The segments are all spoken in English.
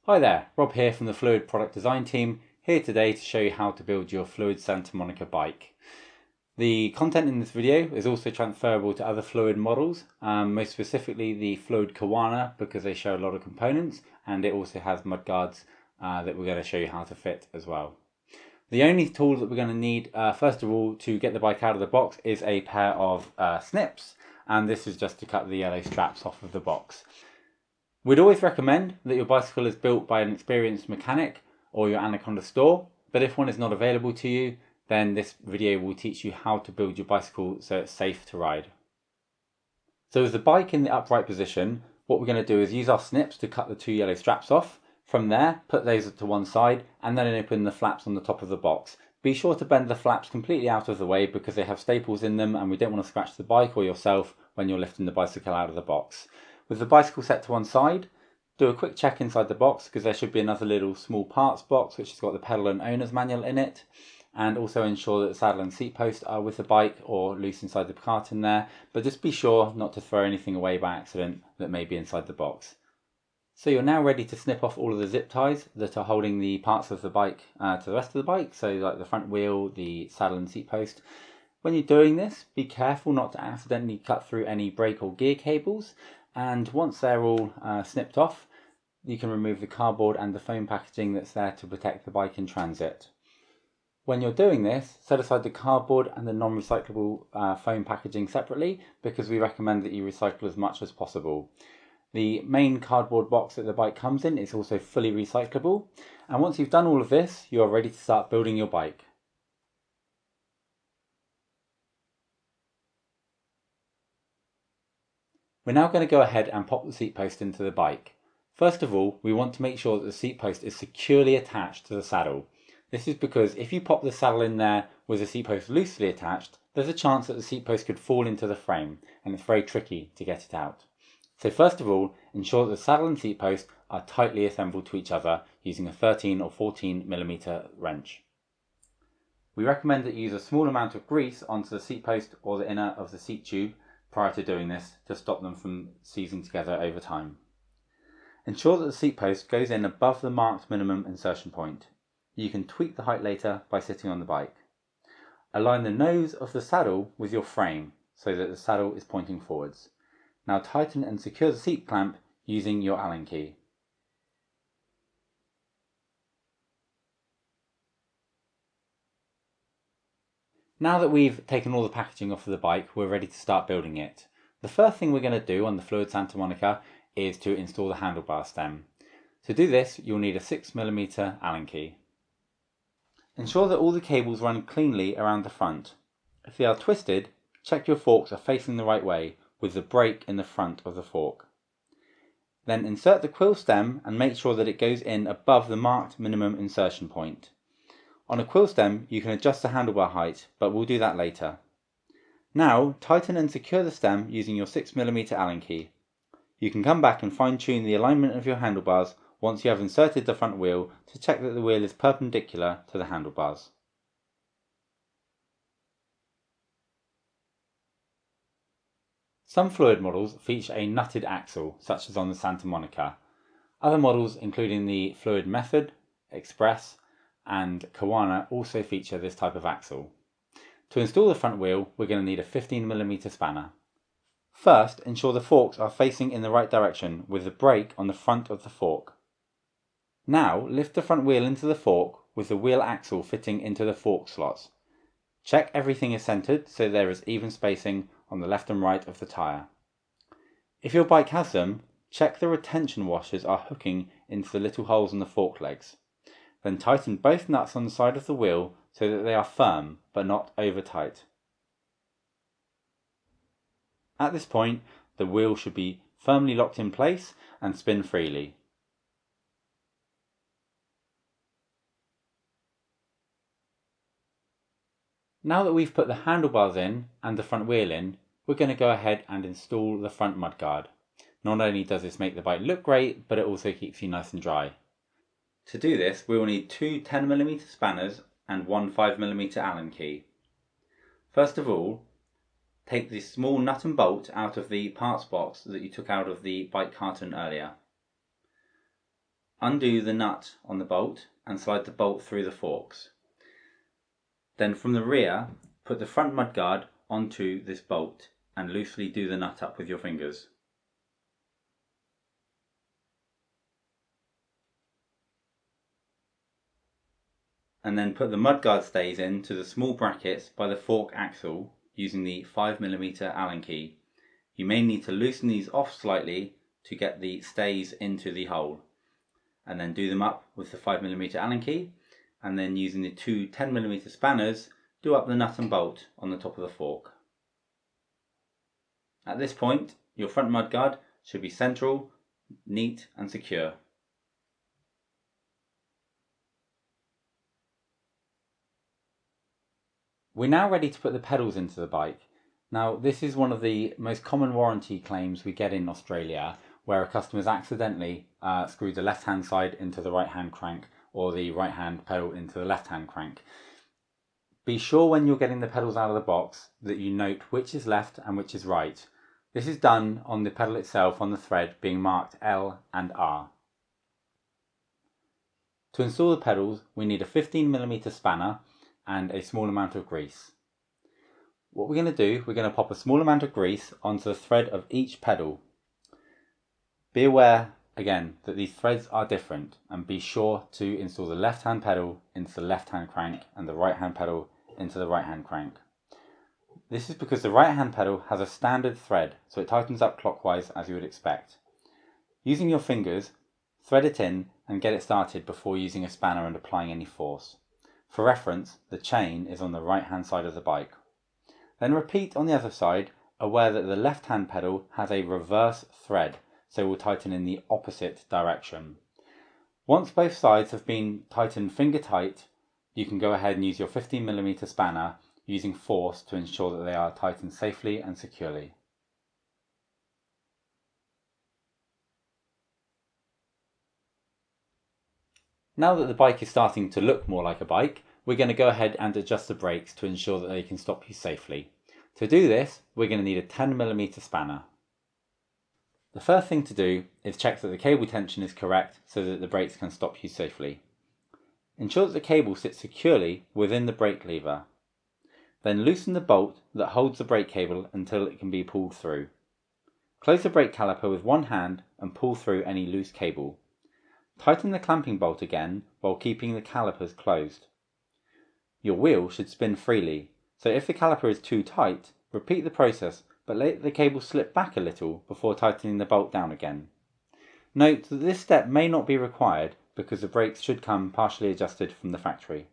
Hi there, Rob here from the Fluid Product Design team, here today to show you how to build your Fluid Santa Monica bike. The content in this video is also transferable to other Fluid models, most specifically the Fluid Kiwana because they share a lot of components, and it also has mudguards that we're going to show you how to fit as well. The only tool that we're going to need first of all to get the bike out of the box is a pair of snips, and this is just to cut the yellow straps off of the box. We'd always recommend that your bicycle is built by an experienced mechanic or your Anaconda store, but if one is not available to you, then this video will teach you how to build your bicycle so it's safe to ride. So with the bike in the upright position, what we're going to do is use our snips to cut the two yellow straps off. From there, put those to one side and then open the flaps on the top of the box. Be sure to bend the flaps completely out of the way because they have staples in them and we don't want to scratch the bike or yourself when you're lifting the bicycle out of the box. With the bicycle set to one side, do a quick check inside the box because there should be another little small parts box which has got the pedal and owner's manual in it, and also ensure that the saddle and seat post are with the bike or loose inside the carton there, but just be sure not to throw anything away by accident that may be inside the box. So you're now ready to snip off all of the zip ties that are holding the parts of the bike to the rest of the bike, so like the front wheel, the saddle and seat post. When you're doing this, be careful not to accidentally cut through any brake or gear cables, and once they're all snipped off, you can remove the cardboard and the foam packaging that's there to protect the bike in transit. When you're doing this, set aside the cardboard and the non-recyclable foam packaging separately because we recommend that you recycle as much as possible. The main cardboard box that the bike comes in is also fully recyclable, and once you've done all of this, you are ready to start building your bike. We're now going to go ahead and pop the seat post into the bike. First of all, we want to make sure that the seat post is securely attached to the saddle. This is because if you pop the saddle in there with the seat post loosely attached, there's a chance that the seat post could fall into the frame, and it's very tricky to get it out. So first of all, ensure that the saddle and seat post are tightly assembled to each other using a 13 or 14mm wrench. We recommend that you use a small amount of grease onto the seat post or the inner of the seat tube prior to doing this to stop them from seizing together over time. Ensure that the seat post goes in above the marked minimum insertion point. You can tweak the height later by sitting on the bike. Align the nose of the saddle with your frame so that the saddle is pointing forwards. Now tighten and secure the seat clamp using your Allen key. Now that we've taken all the packaging off of the bike, we're ready to start building it. The first thing we're going to do on the Fluid Santa Monica is to install the handlebar stem. To do this, you'll need a 6mm Allen key. Ensure that all the cables run cleanly around the front. If they are twisted, check your forks are facing the right way, with the brake in the front of the fork. Then insert the quill stem and make sure that it goes in above the marked minimum insertion point. On a quill stem, you can adjust the handlebar height, but we'll do that later. Now, tighten and secure the stem using your 6mm Allen key. You can come back and fine-tune the alignment of your handlebars once you have inserted the front wheel to check that the wheel is perpendicular to the handlebars. Some Fluid models feature a nutted axle, such as on the Santa Monica. Other models, including the Fluid Method, Express, and Kiwana, also feature this type of axle. To install the front wheel, we're going to need a 15mm spanner. First, ensure the forks are facing in the right direction with the brake on the front of the fork. Now, lift the front wheel into the fork with the wheel axle fitting into the fork slots. Check everything is centered so there is even spacing on the left and right of the tyre. If your bike has them, check the retention washers are hooking into the little holes in the fork legs. Then tighten both nuts on the side of the wheel so that they are firm but not over tight. At this point, the wheel should be firmly locked in place and spin freely. Now that we've put the handlebars in and the front wheel in, we're going to go ahead and install the front mudguard. Not only does this make the bike look great, but it also keeps you nice and dry. To do this, we will need two 10mm spanners and one 5mm Allen key. First of all, take the small nut and bolt out of the parts box that you took out of the bike carton earlier. Undo the nut on the bolt and slide the bolt through the forks. Then from the rear, put the front mudguard onto this bolt and loosely do the nut up with your fingers. And then put the mudguard stays into the small brackets by the fork axle using the 5mm Allen key. You may need to loosen these off slightly to get the stays into the hole, and then do them up with the 5mm Allen key, and then using the two 10mm spanners do up the nut and bolt on the top of the fork. At this point, your front mudguard should be central, neat and secure. We're now ready to put the pedals into the bike. Now, this is one of the most common warranty claims we get in Australia, where a customer's accidentally screwed the left-hand side into the right-hand crank or the right-hand pedal into the left-hand crank. Be sure when you're getting the pedals out of the box that you note which is left and which is right. This is done on the pedal itself on the thread being marked L and R. To install the pedals, we need a 15mm spanner and a small amount of grease. What we're going to do, we're going to pop a small amount of grease onto the thread of each pedal. Be aware again that these threads are different, and be sure to install the left hand pedal into the left hand crank and the right hand pedal into the right hand crank. This is because the right hand pedal has a standard thread, so it tightens up clockwise as you would expect. Using your fingers, thread it in and get it started before using a spanner and applying any force. For reference, the chain is on the right hand side of the bike. Then repeat on the other side, aware that the left hand pedal has a reverse thread, so we'll tighten in the opposite direction. Once both sides have been tightened finger tight, you can go ahead and use your 15mm spanner using force to ensure that they are tightened safely and securely. Now that the bike is starting to look more like a bike, we're going to go ahead and adjust the brakes to ensure that they can stop you safely. To do this, we're going to need a 10mm spanner. The first thing to do is check that the cable tension is correct so that the brakes can stop you safely. Ensure that the cable sits securely within the brake lever. Then loosen the bolt that holds the brake cable until it can be pulled through. Close the brake caliper with one hand and pull through any loose cable. Tighten the clamping bolt again while keeping the calipers closed. Your wheel should spin freely, so if the caliper is too tight, repeat the process but let the cable slip back a little before tightening the bolt down again. Note that this step may not be required because the brakes should come partially adjusted from the factory.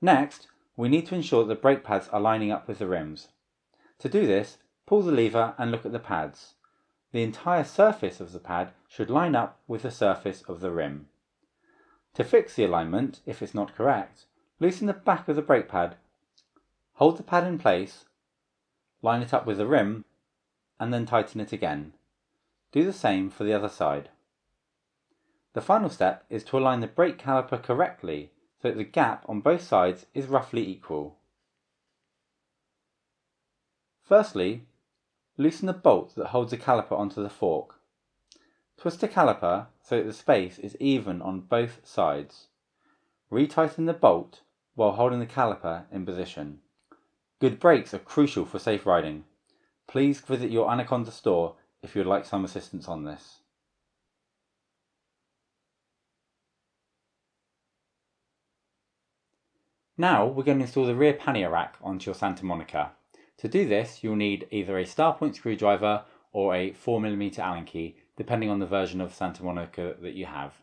Next, we need to ensure that the brake pads are lining up with the rims. To do this, pull the lever and look at the pads. The entire surface of the pad should line up with the surface of the rim. To fix the alignment, if it's not correct, loosen the back of the brake pad, hold the pad in place, line it up with the rim, and then tighten it again. Do the same for the other side. The final step is to align the brake caliper correctly so that the gap on both sides is roughly equal. Firstly, loosen the bolt that holds the caliper onto the fork. Twist the caliper so that the space is even on both sides. Retighten the bolt while holding the caliper in position. Good brakes are crucial for safe riding. Please visit your Anaconda store if you would like some assistance on this. Now we're going to install the rear pannier rack onto your Santa Monica. To do this, you'll need either a star point screwdriver or a 4mm Allen key, depending on the version of Santa Monica that you have.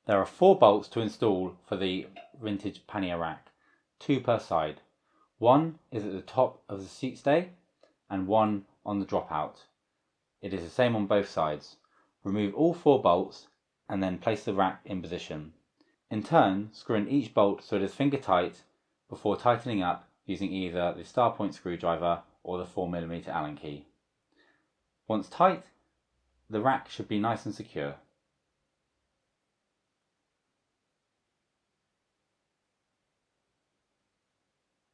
There are 4 bolts to install for the vintage pannier rack, 2 per side. One is at the top of the seat stay and one on the dropout. It is the same on both sides. Remove all 4 bolts and then place the rack in position. In turn, screw in each bolt so it is finger tight before tightening up using either the star point screwdriver or the 4mm Allen key. Once tight, the rack should be nice and secure.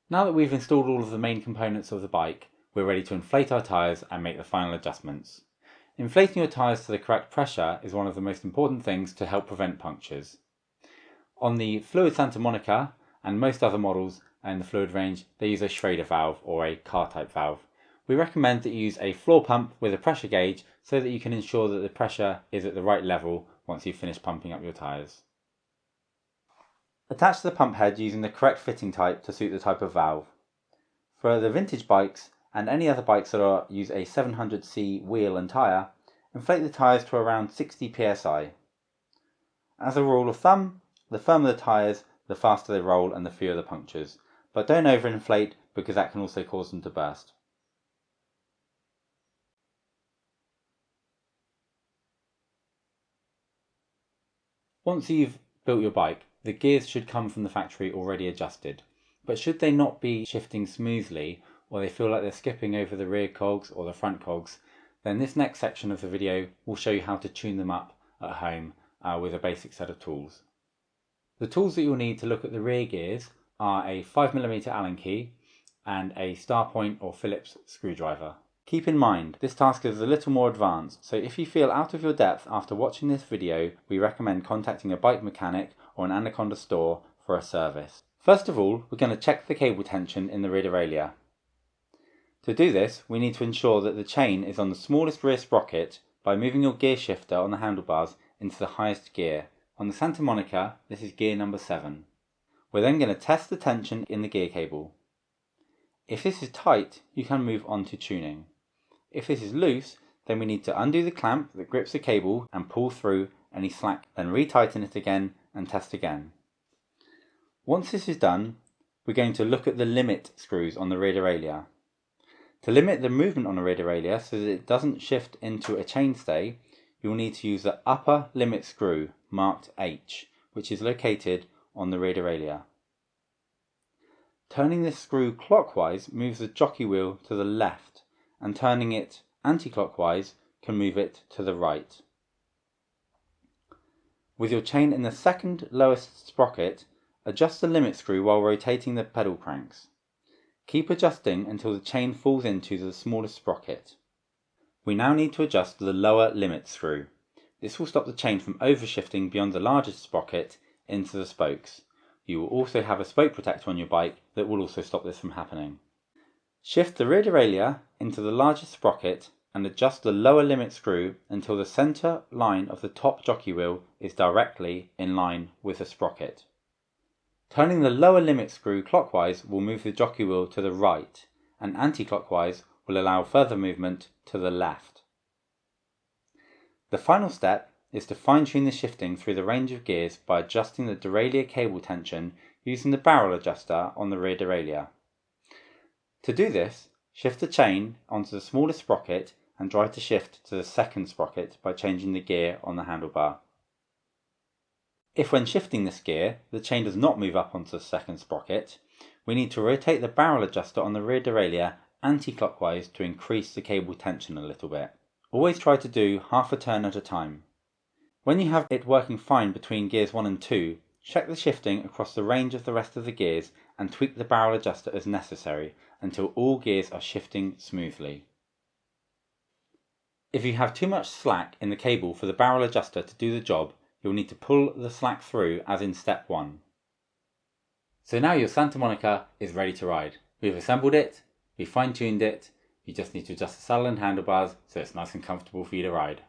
Now that we've installed all of the main components of the bike, we're ready to inflate our tyres and make the final adjustments. Inflating your tyres to the correct pressure is one of the most important things to help prevent punctures. On the Fluid Santa Monica and most other models in the Fluid range, they use a Schrader valve or a car type valve. We recommend that you use a floor pump with a pressure gauge so that you can ensure that the pressure is at the right level once you've finished pumping up your tyres. Attach the pump head using the correct fitting type to suit the type of valve. For the vintage bikes and any other bikes that use a 700C wheel and tyre, inflate the tyres to around 60 psi. As a rule of thumb, the firmer the tyres, the faster they roll and the fewer the punctures, but don't overinflate because that can also cause them to burst. Once you've built your bike, the gears should come from the factory already adjusted, but should they not be shifting smoothly or they feel like they're skipping over the rear cogs or the front cogs, then this next section of the video will show you how to tune them up at home with a basic set of tools. The tools that you'll need to look at the rear gears are a 5mm Allen key and a star point or Phillips screwdriver. Keep in mind, this task is a little more advanced, so if you feel out of your depth after watching this video, we recommend contacting a bike mechanic or an Anaconda store for a service. First of all, we're going to check the cable tension in the rear derailleur. To do this, we need to ensure that the chain is on the smallest rear sprocket by moving your gear shifter on the handlebars into the highest gear. On the Santa Monica, this is gear number 7. We're then going to test the tension in the gear cable. If this is tight, you can move on to tuning. If this is loose, then we need to undo the clamp that grips the cable and pull through any slack, then retighten it again and test again. Once this is done, we're going to look at the limit screws on the rear derailleur. To limit the movement on the rear derailleur so that it doesn't shift into a chainstay, you will need to use the upper limit screw marked H, which is located on the rear derailleur. Turning this screw clockwise moves the jockey wheel to the left, and turning it anti-clockwise can move it to the right. With your chain in the second lowest sprocket, adjust the limit screw while rotating the pedal cranks. Keep adjusting until the chain falls into the smallest sprocket. We now need to adjust the lower limit screw. This will stop the chain from overshifting beyond the largest sprocket into the spokes. You will also have a spoke protector on your bike that will also stop this from happening. Shift the rear derailleur into the largest sprocket and adjust the lower limit screw until the centre line of the top jockey wheel is directly in line with the sprocket. Turning the lower limit screw clockwise will move the jockey wheel to the right, and anti-clockwise will allow further movement to the left. The final step is to fine-tune the shifting through the range of gears by adjusting the derailleur cable tension using the barrel adjuster on the rear derailleur. To do this, shift the chain onto the smallest sprocket and try to shift to the second sprocket by changing the gear on the handlebar. If when shifting this gear, the chain does not move up onto the second sprocket, we need to rotate the barrel adjuster on the rear derailleur anti-clockwise to increase the cable tension a little bit. Always try to do half a turn at a time. When you have it working fine between gears 1 and 2, check the shifting across the range of the rest of the gears and tweak the barrel adjuster as necessary until all gears are shifting smoothly. If you have too much slack in the cable for the barrel adjuster to do the job, you'll need to pull the slack through as in step 1. So now your Santa Monica is ready to ride. We've assembled it, we fine-tuned it, you just need to adjust the saddle and handlebars so it's nice and comfortable for you to ride.